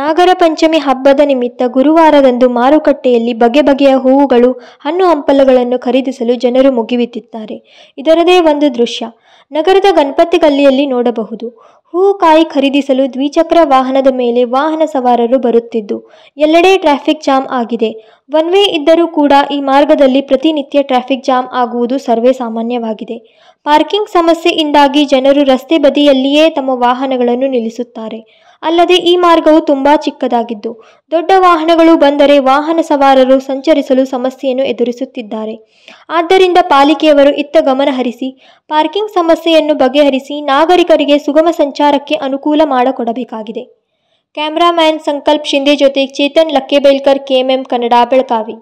ನಾಗರ ಪಂಚಮಿ ಹಬ್ಬದ ನಿಮಿತ್ತ ಗುರುವಾರದಂದು ಮಾರುಕಟ್ಟೆಯಲ್ಲಿ ಬಗೆ ಬಗೆಯ ಹೂವುಗಳು, ಹಣ್ಣು ಹಂಪಲುಗಳನ್ನು ಖರೀದಿಸಲು ಜನರು ಮುಗಿಬಿದ್ದಿದ್ದಾರೆ. ಇದರದೇ ಒಂದು ದೃಶ್ಯ ನಗರದ ಗಣಪತಿ ಗಲ್ಲಿಯಲ್ಲಿ ನೋಡಬಹುದು. ಹೂ ಕಾಯಿ ಖರೀದಿಸಲು ದ್ವಿಚಕ್ರ ವಾಹನದ ಮೇಲೆ ವಾಹನ ಸವಾರರು ಬರುತ್ತಿದ್ದು, ಎಲ್ಲೆಡೆ ಟ್ರಾಫಿಕ್ ಜಾಮ್ ಆಗಿದೆ. ಒನ್ ವೇ ಇದ್ದರೂ ಕೂಡ ಈ ಮಾರ್ಗದಲ್ಲಿ ಪ್ರತಿನಿತ್ಯ ಟ್ರಾಫಿಕ್ ಜಾಮ್ ಆಗುವುದು ಸರ್ವೇ ಸಾಮಾನ್ಯವಾಗಿದೆ. ಪಾರ್ಕಿಂಗ್ ಸಮಸ್ಯೆಯಿಂದಾಗಿ ಜನರು ರಸ್ತೆ ಬದಿಯಲ್ಲಿಯೇ ತಮ್ಮ ವಾಹನಗಳನ್ನು ನಿಲ್ಲಿಸುತ್ತಾರೆ. ಅಲ್ಲದೆ ಈ ಮಾರ್ಗವು ತುಂಬಾ ಚಿಕ್ಕದಾಗಿದ್ದು, ದೊಡ್ಡ ವಾಹನಗಳು ಬಂದರೆ ವಾಹನ ಸವಾರರು ಸಂಚರಿಸಲು ಸಮಸ್ಯೆಯನ್ನು ಎದುರಿಸುತ್ತಿದ್ದಾರೆ. ಆದ್ದರಿಂದ ಪಾಲಿಕೆಯವರು ಇತ್ತ ಗಮನ ಹರಿಸಿ ಪಾರ್ಕಿಂಗ್ ಸಮಸ್ಯೆಯನ್ನು ಬಗೆಹರಿಸಿ ನಾಗರಿಕರಿಗೆ ಸುಗಮ ಸಂಚಾರಕ್ಕೆ ಅನುಕೂಲ ಮಾಡಿಕೊಡಬೇಕಾಗಿದೆ. ಕ್ಯಾಮರಾಮ್ಯಾನ್ ಸಂಕಲ್ಪ ಶಿಂದೆ ಜೊತೆ ಚೇತನ್ ಲಕ್ಕೇಬೇಲ್ಕರ್, KMM ಕನ್ನಡ, ಬೆಳಗಾವಿ.